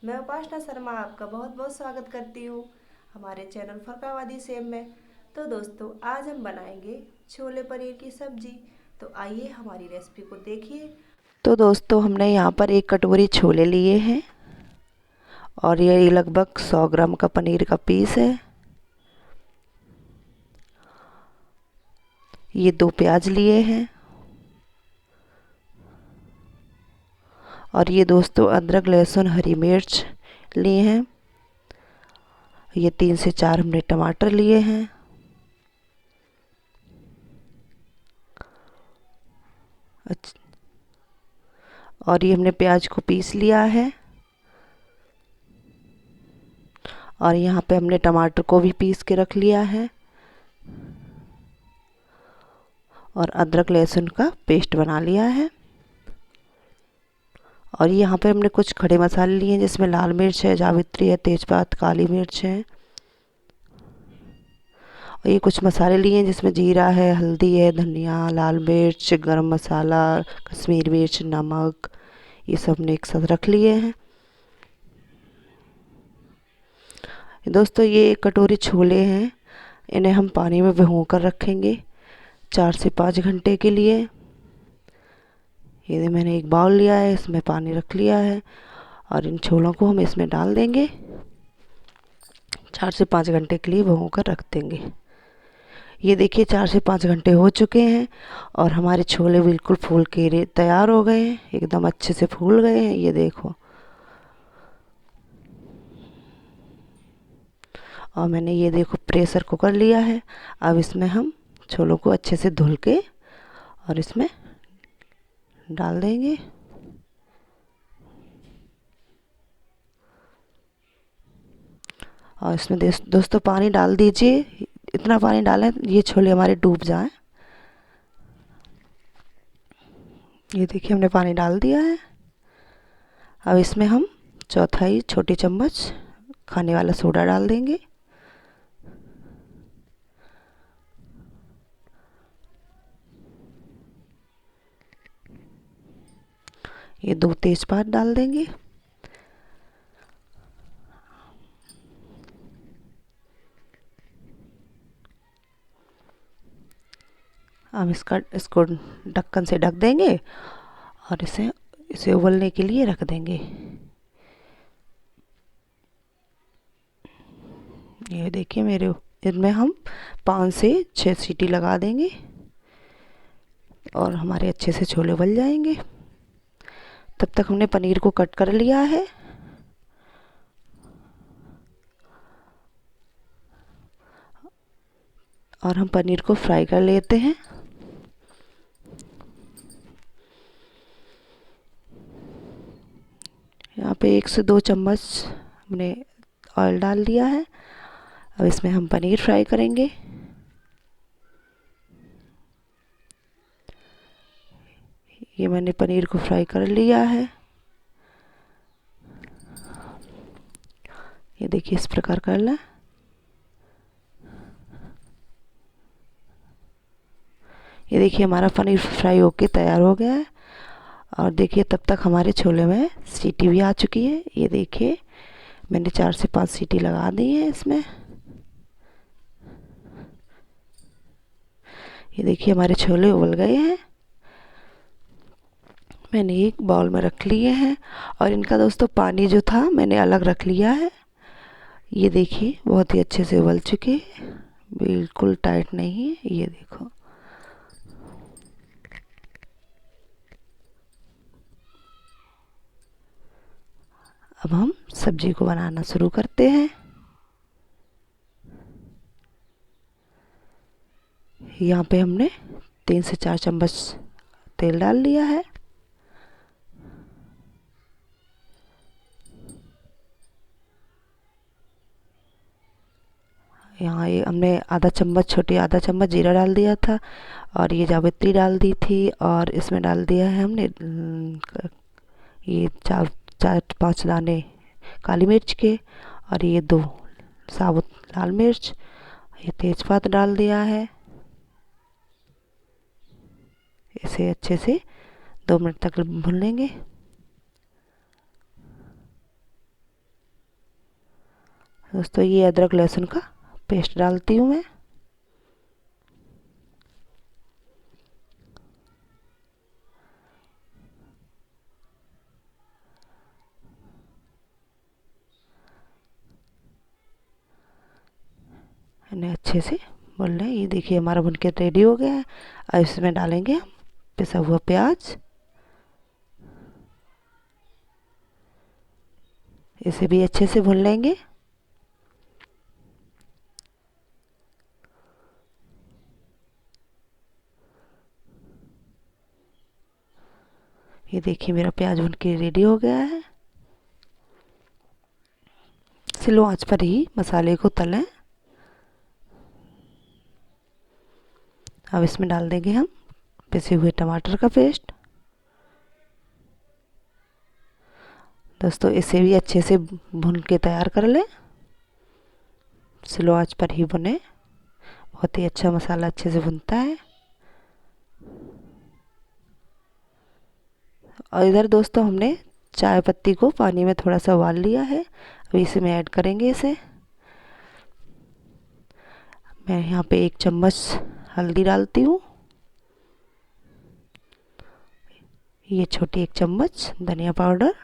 मैं उपासना शर्मा आपका बहुत बहुत स्वागत करती हूँ हमारे चैनल फरकावादी सेब में। तो दोस्तों, आज हम बनाएंगे छोले पनीर की सब्जी। तो आइए हमारी रेसिपी को देखिए। तो दोस्तों, हमने यहाँ पर एक कटोरी छोले लिए हैं और ये लगभग 100 ग्राम का पनीर का पीस है। ये 2 प्याज लिए हैं और ये दोस्तों अदरक लहसुन हरी मिर्च लिए हैं। ये 3 से 4 हमने टमाटर लिए हैं। और ये हमने प्याज को पीस लिया है और यहाँ पे हमने टमाटर को भी पीस के रख लिया है और अदरक लहसुन का पेस्ट बना लिया है। और यहाँ पे हमने कुछ खड़े मसाले लिए हैं जिसमें लाल मिर्च है, जावित्री है, तेजपात, काली मिर्च है। और ये कुछ मसाले लिए हैं जिसमें जीरा है, हल्दी है, धनिया, लाल मिर्च, गरम मसाला, कश्मीरी मिर्च, नमक, ये सब ने एक साथ रख लिए हैं। दोस्तों, ये एक कटोरी छोले हैं, इन्हें हम पानी में भिगो कर रखेंगे 4 से 5 घंटे के लिए। ये मैंने एक बाउल लिया है, इसमें पानी रख लिया है और इन छोलों को हम इसमें डाल देंगे। 4 से 5 घंटे के लिए भिगो कर रख देंगे। ये देखिए 4 से 5 घंटे हो चुके हैं और हमारे छोले बिल्कुल फूल के तैयार हो गए हैं, एकदम अच्छे से फूल गए हैं। ये देखो, और मैंने ये देखो प्रेशर कुकर लिया है। अब इसमें हम छोलों को अच्छे से धुल के और इसमें डाल देंगे। और इसमें दोस्तों पानी डाल दीजिए, इतना पानी डालें ये छोले हमारे डूब जाएं। ये देखिए हमने पानी डाल दिया है। अब इसमें हम चौथाई छोटी चम्मच खाने वाला सोडा डाल देंगे। ये 2 तेजपात डाल देंगे। हम इसको ढक्कन से ढक देंगे और इसे इसे उबलने के लिए रख देंगे। ये देखिए मेरे इनमें हम 5 से 6 सीटी लगा देंगे और हमारे अच्छे से छोले उबल जाएंगे। तब तक हमने पनीर को कट कर लिया है। और हम पनीर को फ्राई कर लेते हैं। यहाँ पे 1 से 2 चम्मच हमने ऑयल डाल दिया है। अब इसमें हम पनीर फ्राई करेंगे। ये मैंने पनीर को फ्राई कर लिया है। ये देखिए इस प्रकार कर लें। ये देखिए हमारा पनीर फ्राई होके तैयार हो गया है। और देखिए तब तक हमारे छोले में सीटी भी आ चुकी है। ये देखिए मैंने 4 से 5 सीटी लगा दी है इसमें। ये देखिए हमारे छोले उबल गए हैं। मैंने एक बाउल में रख लिए हैं और इनका दोस्तों पानी जो था मैंने अलग रख लिया है। ये देखिए बहुत ही अच्छे से उबल चुके हैं, बिल्कुल टाइट नहीं है। ये देखो, अब हम सब्जी को बनाना शुरू करते हैं। यहाँ पे हमने 3 से 4 चम्मच तेल डाल लिया है। यहाँ ये हमने आधा चम्मच जीरा डाल दिया था और ये जावित्री डाल दी थी और इसमें डाल दिया है हमने ये 4-5 दाने काली मिर्च के और ये 2 साबुत लाल मिर्च। ये तेजपात डाल दिया है। इसे अच्छे से 2 मिनट तक भून लेंगे। दोस्तों ये अदरक लहसुन का पेस्ट डालती हूँ मैं। इन्हें अच्छे से भून लें। ये देखिए हमारा भुन के रेडी हो गया है। अब इसमें डालेंगे हम पिसा हुआ प्याज। इसे भी अच्छे से भून लेंगे। ये देखिए मेरा प्याज भुन के रेडी हो गया है। स्लो आंच पर ही मसाले को तलें। अब इसमें डाल देंगे हम पिसे हुए टमाटर का पेस्ट। दोस्तों इसे भी अच्छे से भून के तैयार कर लें। स्लो आंच पर ही भुने, बहुत ही अच्छा मसाला अच्छे से भुनता है। और इधर दोस्तों हमने चाय पत्ती को पानी में थोड़ा सा उबाल लिया है। अभी इसे में ऐड करेंगे इसे। मैं यहाँ पे 1 चम्मच हल्दी डालती हूँ। ये छोटी 1 चम्मच धनिया पाउडर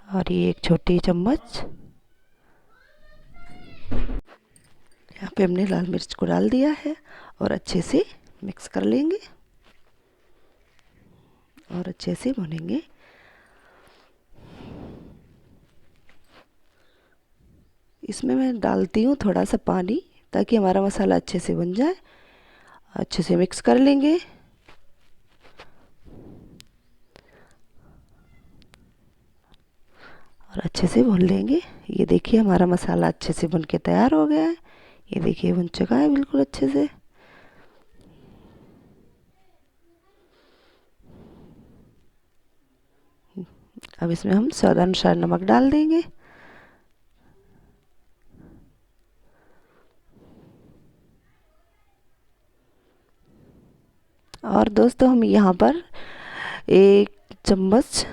और ये 1 छोटी चम्मच यहाँ पे हमने लाल मिर्च को डाल दिया है और अच्छे से मिक्स कर लेंगे और अच्छे से भुनेंगे। इसमें मैं डालती हूँ थोड़ा सा पानी ताकि हमारा मसाला अच्छे से बन जाए। अच्छे से मिक्स कर लेंगे। और अच्छे से भून लेंगे। ये देखिए हमारा मसाला अच्छे से भुन के तैयार हो गया है। ये देखिए भुन चुका है बिल्कुल अच्छे से। अब इसमें हम स्वाद अनुसार नमक डाल देंगे। और दोस्तों हम यहाँ पर 1 चम्मच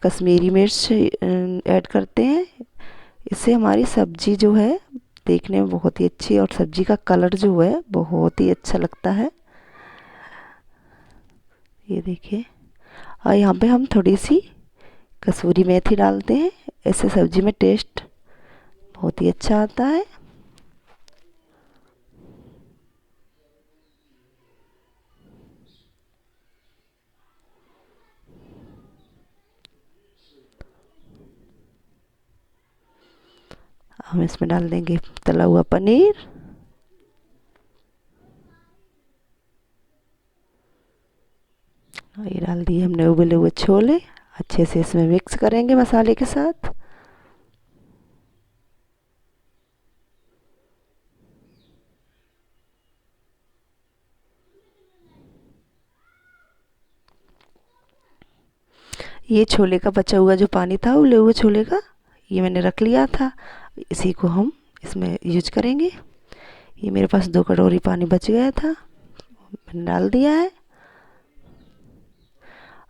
कश्मीरी मिर्च ऐड करते हैं। इससे हमारी सब्जी जो है देखने में बहुत ही अच्छी और सब्जी का कलर जो है बहुत ही अच्छा लगता है। ये देखिए। और यहाँ पे हम थोड़ी सी कसूरी मेथी डालते हैं। इससे सब्जी में टेस्ट बहुत ही अच्छा आता है। हम इसमें डाल देंगे तला हुआ पनीर। और ये डाल दिए हमने उबले हुए छोले। अच्छे से इसमें मिक्स करेंगे मसाले के साथ। ये छोले का बचा हुआ जो पानी था उबले हुए छोले का, ये मैंने रख लिया था। इसी को हम इसमें यूज करेंगे। ये मेरे पास 2 कटोरी पानी बच गया था, मैंने डाल दिया है।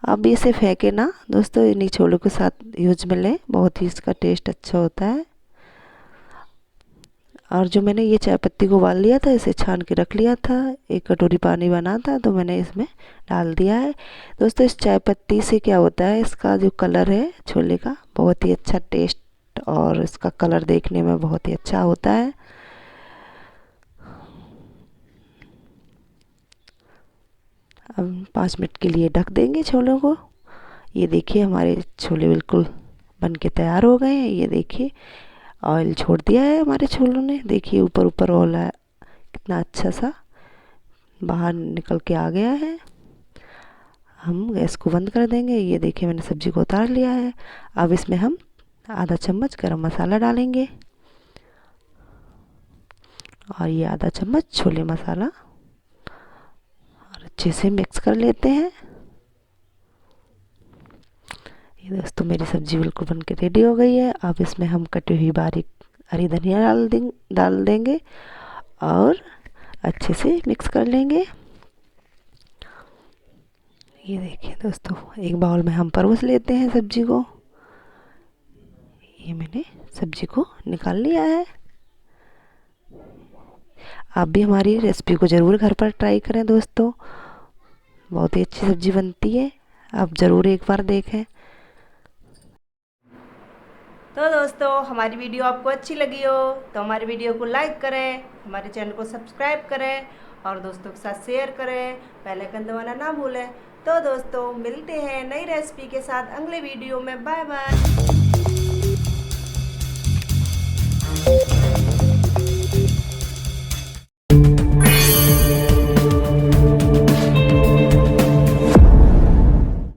अब इसे फेंके ना दोस्तों, इन्हीं छोलों के साथ यूज में लें, बहुत ही इसका टेस्ट अच्छा होता है। और जो मैंने ये चाय पत्ती को उबाल लिया था, इसे छान के रख लिया था। 1 कटोरी पानी बना था तो मैंने इसमें डाल दिया है। दोस्तों इस चाय पत्ती से क्या होता है, इसका जो कलर है छोले का बहुत ही अच्छा टेस्ट और इसका कलर देखने में बहुत ही अच्छा होता है। अब 5 मिनट के लिए ढक देंगे छोलों को। ये देखिए हमारे छोले बिल्कुल बन के तैयार हो गए हैं। ये देखिए ऑयल छोड़ दिया है हमारे छोलों ने। देखिए ऊपर ऊपर ऑयल है, कितना अच्छा सा बाहर निकल के आ गया है। हम गैस को बंद कर देंगे। ये देखिए मैंने सब्जी को उतार लिया है। अब इसमें हम आधा चम्मच गरम मसाला डालेंगे और ये आधा चम्मच छोले मसाला और अच्छे से मिक्स कर लेते हैं। ये दोस्तों मेरी सब्जी बिल्कुल बन के रेडी हो गई है। अब इसमें हम कटी हुई बारीक हरी धनिया डाल देंगे और अच्छे से मिक्स कर लेंगे। ये देखिए दोस्तों एक बाउल में हम परोस लेते हैं सब्जी को। ये मैंने सब्जी को निकाल लिया है। आप भी हमारी रेसिपी को ज़रूर घर पर ट्राई करें दोस्तों, बहुत ही अच्छी सब्जी बनती है, आप ज़रूर एक बार देखें। तो दोस्तों हमारी वीडियो आपको अच्छी लगी हो तो हमारी वीडियो को लाइक करें, हमारे चैनल को सब्सक्राइब करें और दोस्तों के साथ शेयर करें, बेल आइकन दबाना ना भूलें। तो दोस्तों मिलते हैं नई रेसिपी के साथ अगले वीडियो में। Bye bye.